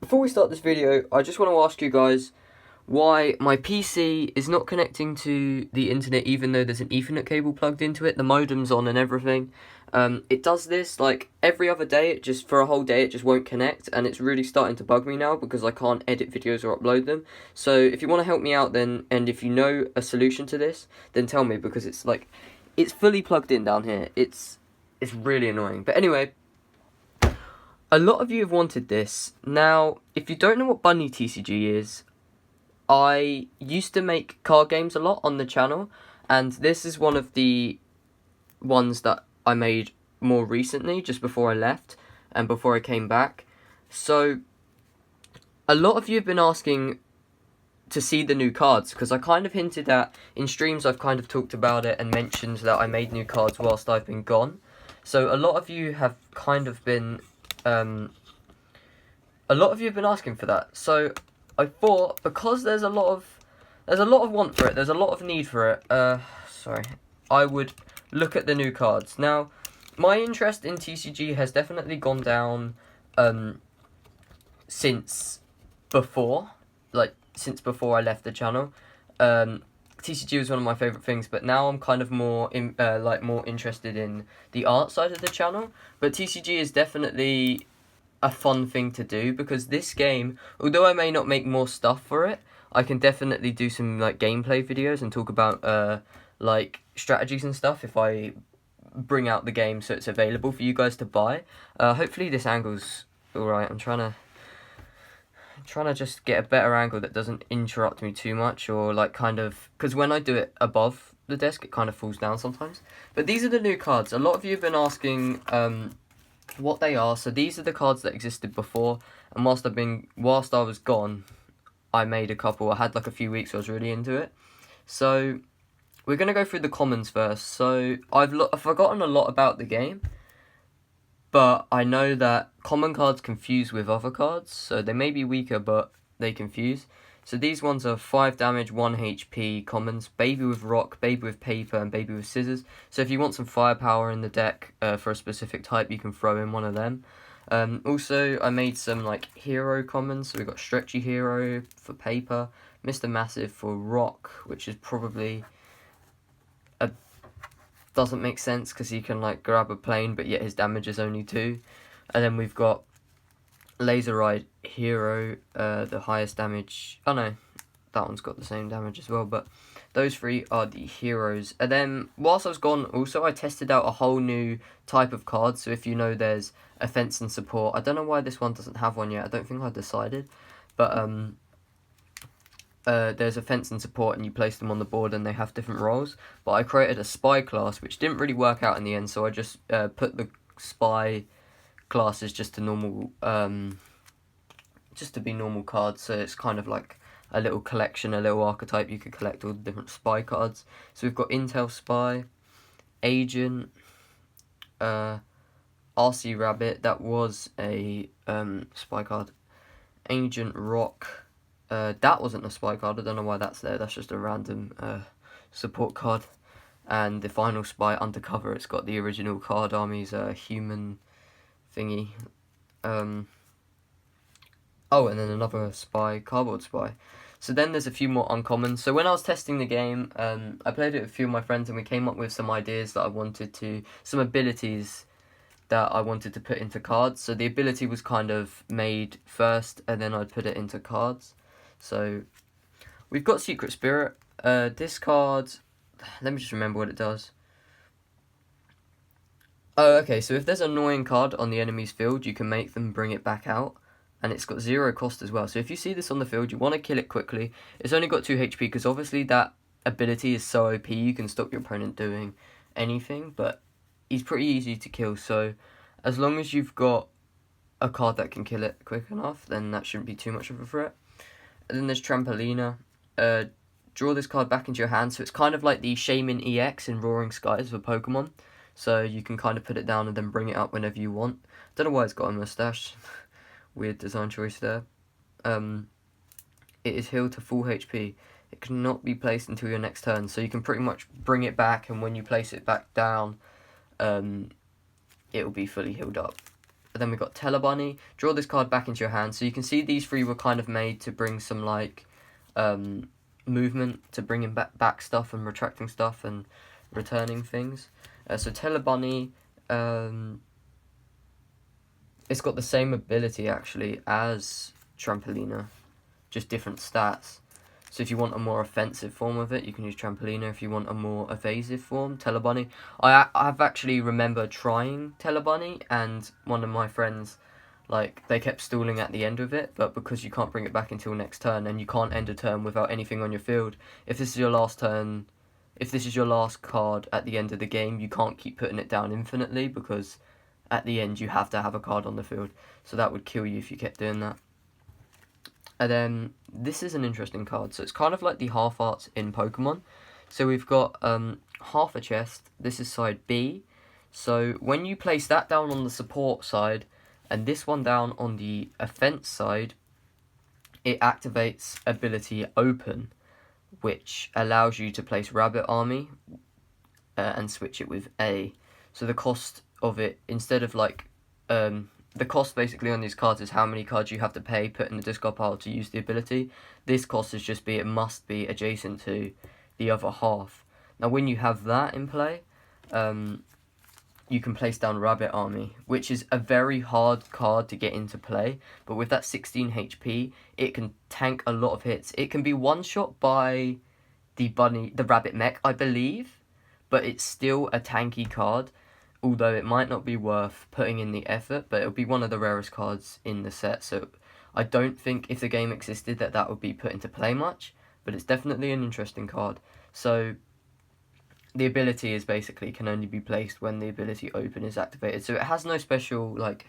Before we start this video, I just want to ask you guys why my PC is not connecting to the internet even though there's an Ethernet cable plugged into it. The modem's on and everything. It does this like every other day. It just, for a whole day, it just won't connect, and it's really starting to bug me now because I can't edit videos or upload them. So if you want to help me out, then, and if you know a solution to this, then tell me, because it's like, it's fully plugged in down here. It's really annoying. But anyway, a lot of you have wanted this. Now, if you don't know what Bunny TCG is, I used to make card games a lot on the channel, and this is one of the ones that I made more recently, just before I left and before I came back. So, a lot of you have been asking to see the new cards, because I kind of hinted at, in streams I've kind of talked about it and mentioned that I made new cards whilst I've been gone. So a lot of you have kind of been asking for that. So I thought, because there's a lot of want for it, there's a lot of need for it, I would look at the new cards. Now, my interest in TCG has definitely gone down since before I left the channel. TCG was one of my favourite things, but now I'm kind of more interested in the art side of the channel. But TCG is definitely a fun thing to do, because this game, although I may not make more stuff for it, I can definitely do some like gameplay videos and talk about like strategies and stuff if I bring out the game so it's available for you guys to buy. Hopefully this angle's alright. I'm trying to just get a better angle that doesn't interrupt me too much, or like kind of, because when I do it above the desk it kind of falls down sometimes. But these are the new cards. A lot of you have been asking what they are. So these are the cards that existed before, and whilst I was gone, I made a couple. I had like a few weeks, so I was really into it. So we're gonna go through the commons first. So I've forgotten a lot about the game, but I know that common cards confuse with other cards, so they may be weaker, but they confuse. So these ones are 5 damage, 1 HP commons, Baby with Rock, Baby with Paper, and Baby with Scissors. So if you want some firepower in the deck for a specific type, you can throw in one of them. Also, I made some like hero commons. So we've got Stretchy Hero for Paper, Mr. Massive for Rock, which is probably doesn't make sense because he can like grab a plane, but yet his damage is only 2. And then we've got Laser Ride Hero, the highest damage. Oh no, that one's got the same damage as well, but those 3 are the heroes. And then whilst I was gone, also I tested out a whole new type of card. So if you know, there's Offense and Support. I don't know why this one doesn't have one yet. I don't think I decided, but there's Offense and Support, and you place them on the board and they have different roles. But I created a Spy class, which didn't really work out in the end, so I just put the Spy classes just to normal, just to be normal cards. So it's kind of like a little collection, a little archetype. You could collect all the different Spy cards. So we've got Intel Spy, Agent, RC Rabbit, that was a Spy card, Agent Rock. That wasn't a Spy card, I don't know why that's there, that's just a random support card. And the final Spy, Undercover, it's got the original card army's human thingy. Oh, and then another Spy, Cardboard Spy. So then there's a few more uncommons. So when I was testing the game, I played it with a few of my friends, and we came up with some ideas that I wanted to, some abilities that I wanted to put into cards. So the ability was kind of made first, and then I'd put it into cards. So we've got Secret Spirit. This card, let me just remember what it does. Oh, okay, so if there's an annoying card on the enemy's field, you can make them bring it back out, and it's got 0 cost as well. So if you see this on the field, you want to kill it quickly. It's only got 2 HP, because obviously that ability is so OP, you can stop your opponent doing anything, but he's pretty easy to kill. So as long as you've got a card that can kill it quick enough, then that shouldn't be too much of a threat. And then there's Trampolina. Draw this card back into your hand, so it's kind of like the Shaman EX in Roaring Skies for Pokemon. So you can kind of put it down and then bring it up whenever you want. Don't know why it's got a mustache. Weird design choice there. It is healed to full HP. It cannot be placed until your next turn, so you can pretty much bring it back, and when you place it back down, it will be fully healed up. then we got Bunny. Draw this card back into your hand. So you can see these three were kind of made to bring some like movement, to bringing back stuff and retracting stuff and returning things. So Bunny, it's got the same ability actually as Trampoliner, just different stats. So if you want a more offensive form of it, you can use Trampoliner. If you want a more evasive form, Bunny. I've actually remember trying Bunny, and one of my friends, like, they kept stalling at the end of it, but because you can't bring it back until next turn, and you can't end a turn without anything on your field, if this is your last turn, if this is your last card at the end of the game, you can't keep putting it down infinitely, because at the end you have to have a card on the field. So that would kill you if you kept doing that. And then this is an interesting card. So it's kind of like the half arts in Pokemon. So we've got half a chest. This is side B. So when you place that down on the support side and this one down on the offense side, it activates ability Open, which allows you to place Rabbit Army and switch it with A. So the cost of it, instead of like the cost basically on these cards is how many cards you have to pay, put in the discard pile to use the ability. This cost is just it must be adjacent to the other half. Now when you have that in play, you can place down Rabbit Army, which is a very hard card to get into play, but with that 16 HP, it can tank a lot of hits. It can be one-shot by the Rabbit Mech, I believe, but it's still a tanky card. Although it might not be worth putting in the effort, but it'll be one of the rarest cards in the set. So I don't think if the game existed that would be put into play much, but it's definitely an interesting card. So the ability is basically can only be placed when the ability Open is activated. So it has no special like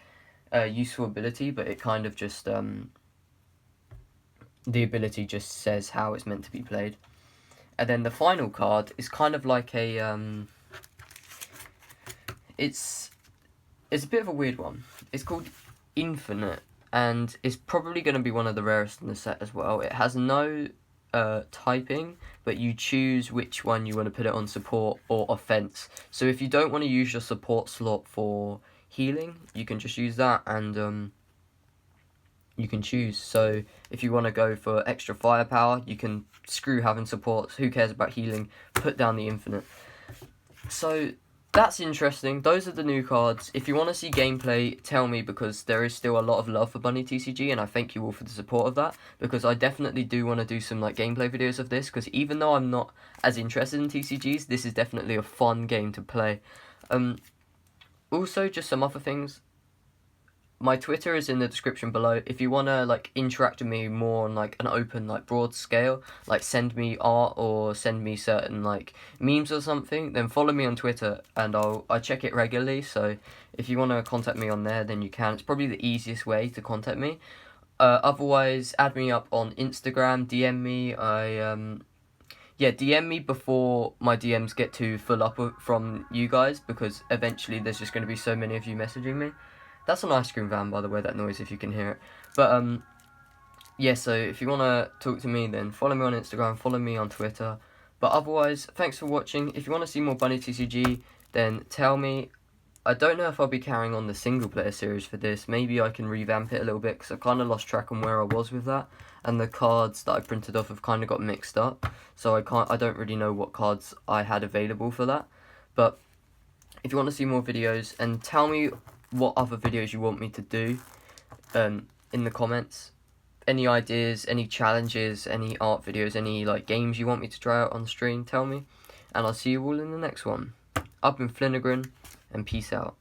useful ability, but it kind of just the ability just says how it's meant to be played. And then the final card is kind of like a It's a bit of a weird one. It's called Infinite, and it's probably going to be one of the rarest in the set as well. It has no typing, but you choose which one you want to put it on, support or offense. So if you don't want to use your support slot for healing, you can just use that, and you can choose. So if you want to go for extra firepower, you can screw having supports. Who cares about healing? Put down the Infinite. So that's interesting. Those are the new cards. If you want to see gameplay, tell me, because there is still a lot of love for Bunny TCG, and I thank you all for the support of that, because I definitely do want to do some like gameplay videos of this, because even though I'm not as interested in TCGs, this is definitely a fun game to play. Also, just some other things. My Twitter is in the description below. If you want to like interact with me more on like an open, like broad scale, like send me art or send me certain like memes or something, then follow me on Twitter, and I check it regularly. So if you want to contact me on there, then you can. It's probably the easiest way to contact me. Otherwise, add me up on Instagram, DM me. DM me before my DMs get too full up from you guys, because eventually there's just going to be so many of you messaging me. That's an ice cream van, by the way, that noise, if you can hear it. But, yeah, so if you want to talk to me, then follow me on Instagram, follow me on Twitter. But otherwise, thanks for watching. If you want to see more Bunny TCG, then tell me. I don't know if I'll be carrying on the single-player series for this. Maybe I can revamp it a little bit, because I've kind of lost track on where I was with that. And the cards that I printed off have kind of got mixed up. So I don't really know what cards I had available for that. But if you want to see more videos, and tell me what other videos you want me to do in the comments. Any ideas, any challenges, any art videos, any like games you want me to try out on stream, tell me. And I'll see you all in the next one. I've been Flinagren, and peace out.